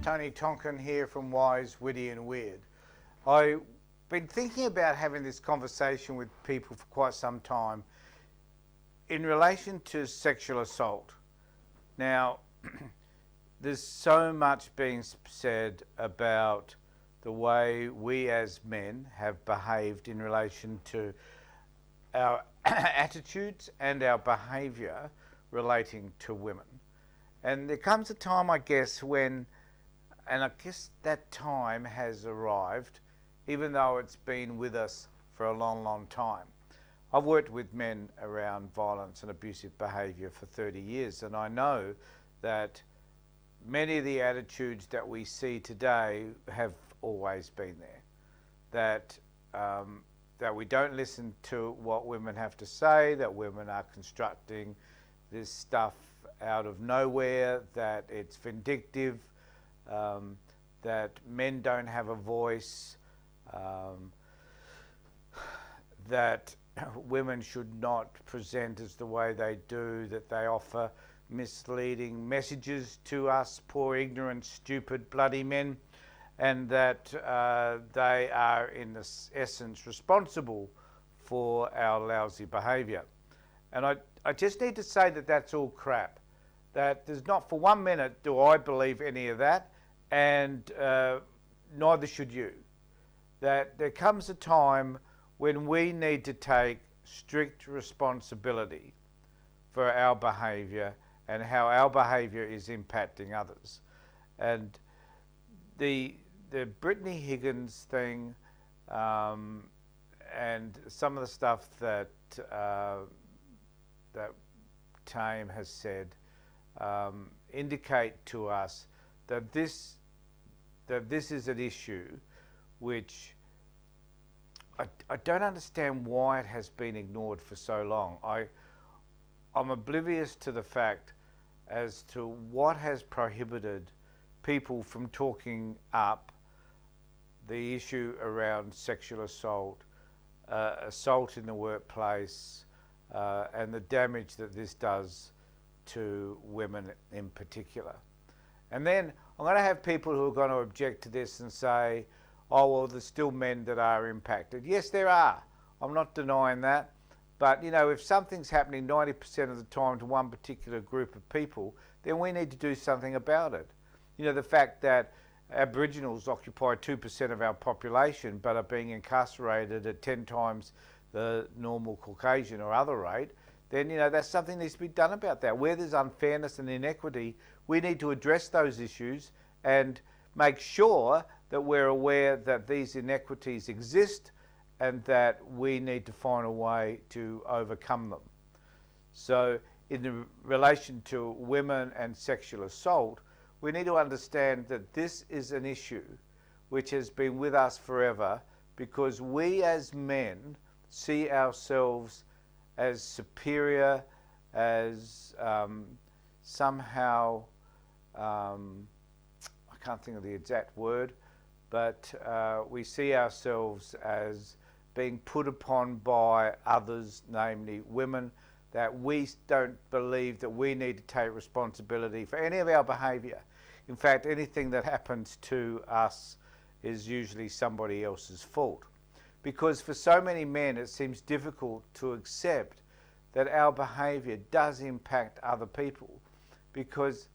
Tony Tonkin here from Wise, Witty and Weird. I've been thinking about having this conversation with people for quite some time in relation to sexual assault. Now, there's so much being said about the way we as men have behaved in relation to our attitudes and our behaviour relating to women. And there comes a time, I guess, when, and I guess that time has arrived, even though it's been with us for a long, long time. I've worked with men around violence and abusive behaviour for 30 years, and I know that many of the attitudes that we see today have always been there. That we don't listen to what women have to say, that women are constructing this stuff out of nowhere, that it's vindictive, that men don't have a voice, that women should not present as the way they do, that they offer misleading messages to us, poor, ignorant, stupid, bloody men, and that they are in essence responsible for our lousy behaviour. And I just need to say that that's all crap. That there's not for 1 minute do I believe any of that, and neither should you. That there comes a time when we need to take strict responsibility for our behaviour and how our behaviour is impacting others. And the Brittany Higgins thing and some of the stuff that that Tame has said indicate to us that this is an issue which I don't understand why it has been ignored for so long. I'm oblivious to the fact as to what has prohibited people from talking up the issue around sexual assault, assault in the workplace, and the damage that this does to women in particular. And then I'm going to have people who are going to object to this and say, oh, well, there's still men that are impacted. Yes, there are. I'm not denying that. But, you know, if something's happening 90% of the time to one particular group of people, then we need to do something about it. You know, the fact that Aboriginals occupy 2% of our population but are being incarcerated at 10 times the normal Caucasian or other rate, then, you know, that's something that needs to be done about that. Where there's unfairness and inequity, we need to address those issues and make sure that we're aware that these inequities exist and that we need to find a way to overcome them. So in relation to women and sexual assault, we need to understand that this is an issue which has been with us forever because we as men see ourselves as superior, as somehow, I can't think of the exact word, but we see ourselves as being put upon by others, namely women, that we don't believe that we need to take responsibility for any of our behaviour. In fact, anything that happens to us is usually somebody else's fault. Because for so many men, it seems difficult to accept that our behaviour does impact other people. Because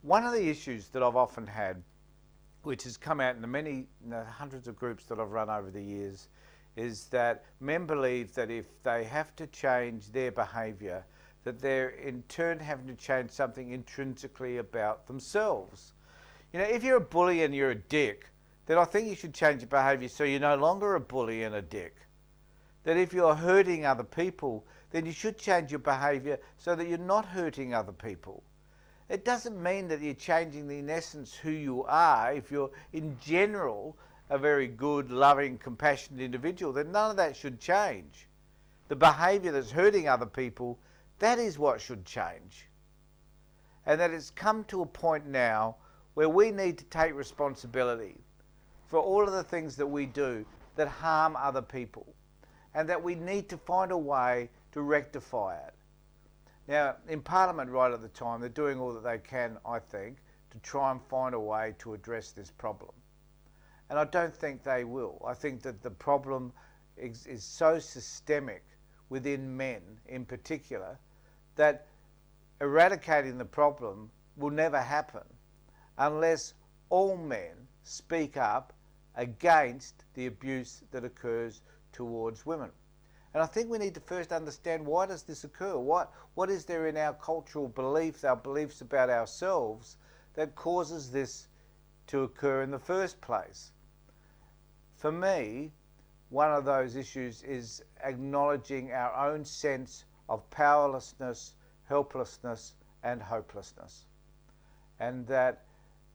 one of the issues that I've often had, which has come out in the hundreds of groups that I've run over the years, is that men believe that if they have to change their behaviour, that they're in turn having to change something intrinsically about themselves. You know, if you're a bully and you're a dick, then I think you should change your behaviour so you're no longer a bully and a dick. That if you're hurting other people, then you should change your behaviour so that you're not hurting other people. It doesn't mean that you're changing in essence who you are. If you're in general a very good, loving, compassionate individual, then none of that should change. The behaviour that's hurting other people, that is what should change. And that it's come to a point now where we need to take responsibility for all of the things that we do that harm other people, and that we need to find a way to rectify it. Now, in Parliament right at the time, they're doing all that they can, I think, to to try and find a way to address this problem. And I don't think they will. I think that the problem is so systemic within men in particular that eradicating the problem will never happen unless all men speak up against the abuse that occurs towards women. And I think we need to first understand, why does this occur? What is there in our cultural beliefs, our beliefs about ourselves, that causes this to occur in the first place? For me, one of those issues is acknowledging our own sense of powerlessness, helplessness, and hopelessness. And that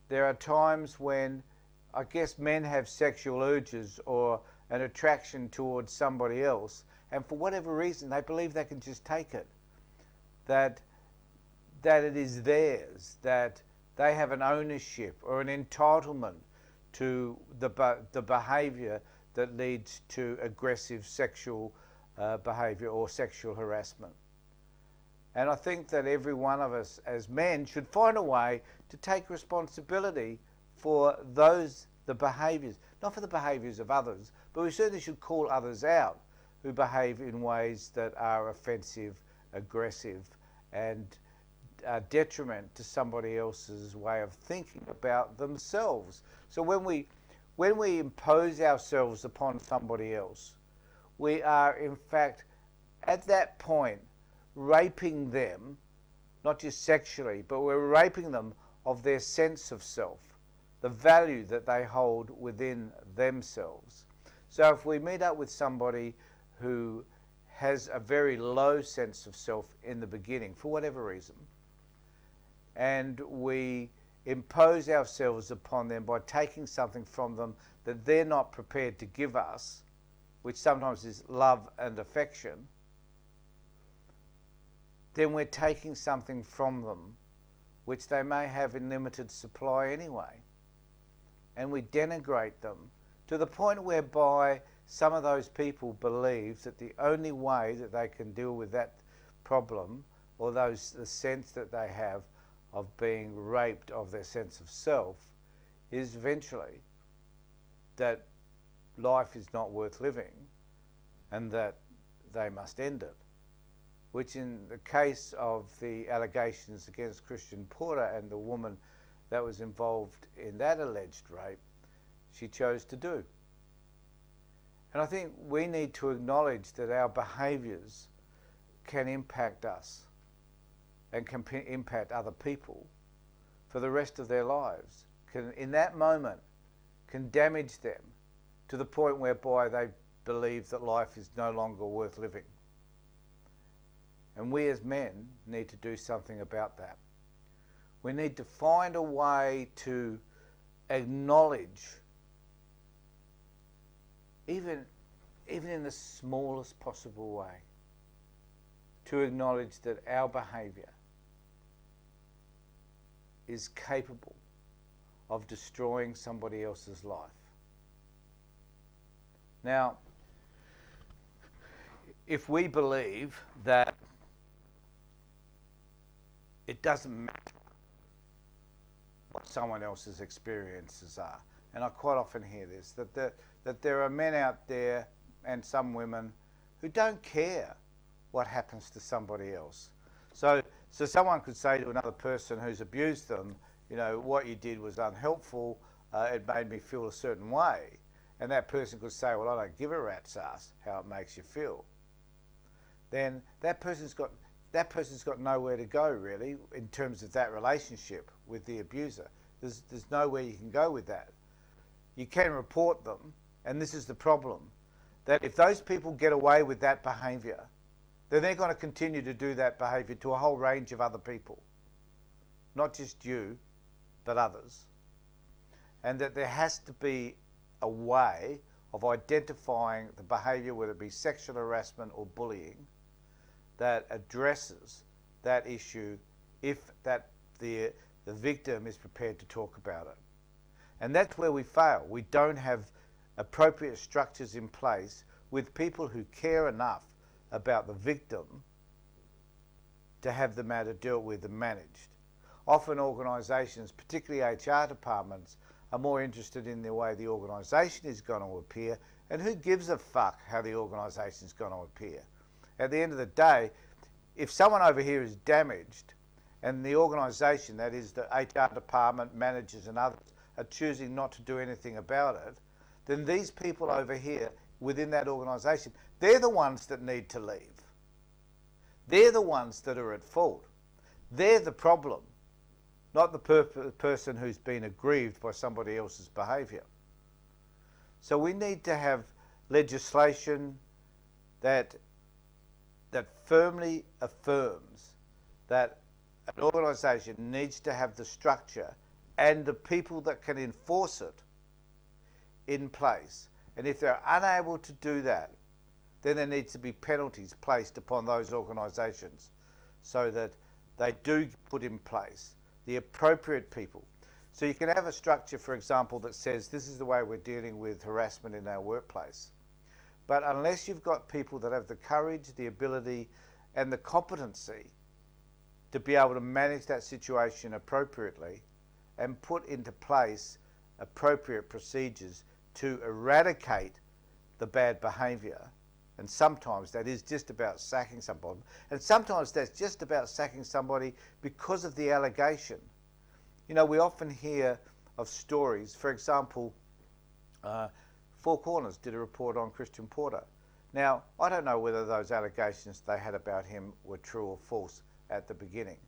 there are times when, I guess, men have sexual urges or an attraction towards somebody else, and for whatever reason they believe they can just take it, that it is theirs, that they have an ownership or an entitlement to the behaviour that leads to aggressive sexual behaviour or sexual harassment. And I think that every one of us as men should find a way to take responsibility for the behaviours, not for the behaviours of others, but we certainly should call others out who behave in ways that are offensive, aggressive, and detriment to somebody else's way of thinking about themselves. So when we impose ourselves upon somebody else, we are in fact at that point raping them, not just sexually, but we're raping them of their sense of self, the value that they hold within themselves. So if we meet up with somebody who has a very low sense of self in the beginning, for whatever reason, and we impose ourselves upon them by taking something from them that they're not prepared to give us, which sometimes is love and affection, then we're taking something from them which they may have in limited supply anyway. And we denigrate them to the point whereby some of those people believe that the only way that they can deal with that problem, or the sense that they have of being raped of their sense of self, is eventually that life is not worth living and that they must end it. Which in the case of the allegations against Christian Porter and the woman that was involved in that alleged rape, she chose to do. And I think we need to acknowledge that our behaviours can impact us and can impact other people for the rest of their lives. In that moment, can damage them to the point whereby they believe that life is no longer worth living. And we as men need to do something about that. We need to find a way to acknowledge, even in the smallest possible way, to acknowledge that our behaviour is capable of destroying somebody else's life. Now, if we believe that it doesn't matter what someone else's experiences are, and I quite often hear this, that there are men out there and some women who don't care what happens to somebody else. So someone could say to another person who's abused them, you know, what you did was unhelpful, it made me feel a certain way. And that person could say, well, I don't give a rat's ass how it makes you feel. Then that person's got nowhere to go, really, in terms of that relationship with the abuser. There's nowhere you can go with that. You can report them, and this is the problem, that if those people get away with that behaviour, then they're going to continue to do that behaviour to a whole range of other people. Not just you, but others. And that there has to be a way of identifying the behaviour, whether it be sexual harassment or bullying, that addresses that issue if the victim is prepared to talk about it. And that's where we fail. We don't have appropriate structures in place with people who care enough about the victim to have the matter dealt with and managed. often organisations, particularly HR departments, are more interested in the way the organisation is going to appear, and who gives a fuck how the organisation is going to appear. At the end of the day, if someone over here is damaged and the organisation, that is the HR department, managers and others, are choosing not to do anything about it, then these people over here within that organisation, they're the ones that need to leave. They're the ones that are at fault. They're the problem, not the person who's been aggrieved by somebody else's behaviour. So we need to have legislation that firmly affirms that an organisation needs to have the structure and the people that can enforce it in place. And if they're unable to do that, then there needs to be penalties placed upon those organisations so that they do put in place the appropriate people. So you can have a structure, for example, that says this is the way we're dealing with harassment in our workplace. But unless you've got people that have the courage, the ability and the competency to be able to manage that situation appropriately and put into place appropriate procedures to eradicate the bad behaviour, and sometimes that is just about sacking somebody, and sometimes that's just about sacking somebody because of the allegation. You know, we often hear of stories, for example, Four Corners did a report on Christian Porter. Now, I don't know whether those allegations they had about him were true or false at the beginning,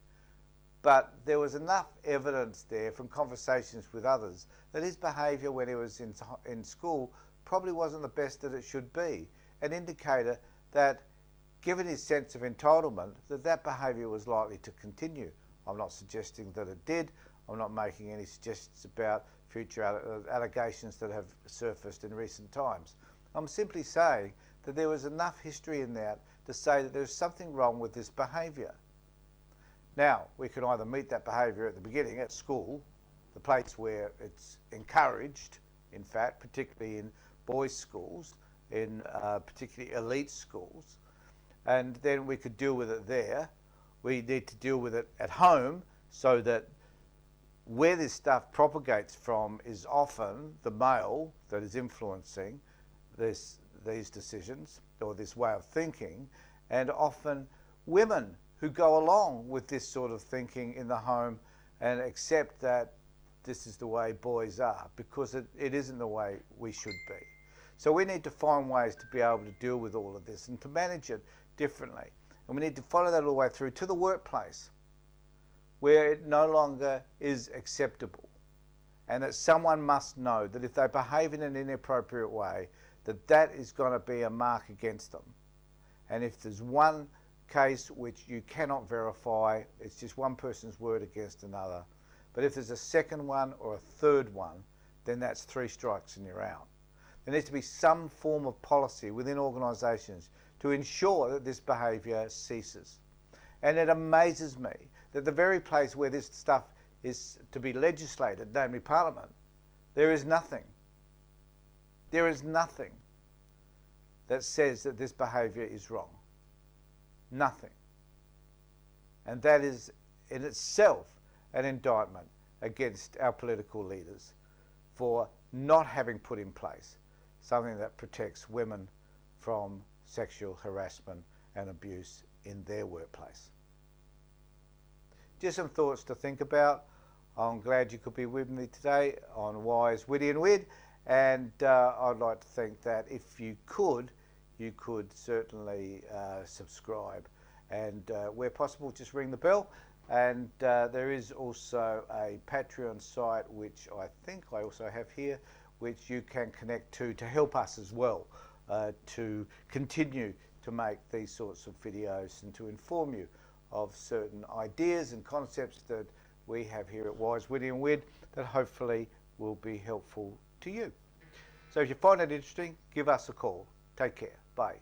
but there was enough evidence there from conversations with others that his behaviour when he was in school probably wasn't the best that it should be, an indicator that, given his sense of entitlement, that behaviour was likely to continue. I'm not suggesting that it did. I'm not making any suggestions about future allegations that have surfaced in recent times. I'm simply saying that there was enough history in that to say that there's something wrong with this behaviour. Now, we can either meet that behaviour at the beginning, at school, the place where it's encouraged, in fact, particularly in boys' schools, in particularly elite schools, and then we could deal with it there. We need to deal with it at home so that where this stuff propagates from is often the male that is influencing these decisions or this way of thinking, and often women who go along with this sort of thinking in the home and accept that this is the way boys are, because it isn't the way we should be. So we need to find ways to be able to deal with all of this and to manage it differently. And we need to follow that all the way through to the workplace, where it no longer is acceptable, and that someone must know that if they behave in an inappropriate way, that is going to be a mark against them. And if there's one case which you cannot verify, it's just one person's word against another. But if there's a second one or a third one, then that's 3 strikes and you're out. There needs to be some form of policy within organisations to ensure that this behaviour ceases. And it amazes me that the very place where this stuff is to be legislated, namely Parliament, there is nothing. There is nothing that says that this behaviour is wrong. Nothing. And that is in itself an indictment against our political leaders for not having put in place something that protects women from sexual harassment and abuse in their workplace. Just some thoughts to think about. I'm glad you could be with me today on Wise, Witty and Weird, and I'd like to think that if you could certainly subscribe, and where possible just ring the bell. And there is also a Patreon site which I think I also have here, which you can connect to help us as well to continue to make these sorts of videos and to inform you of certain ideas and concepts that we have here at Wise, Witty and Weird that hopefully will be helpful to you. So if you find it interesting, give us a call. Take care. Bye.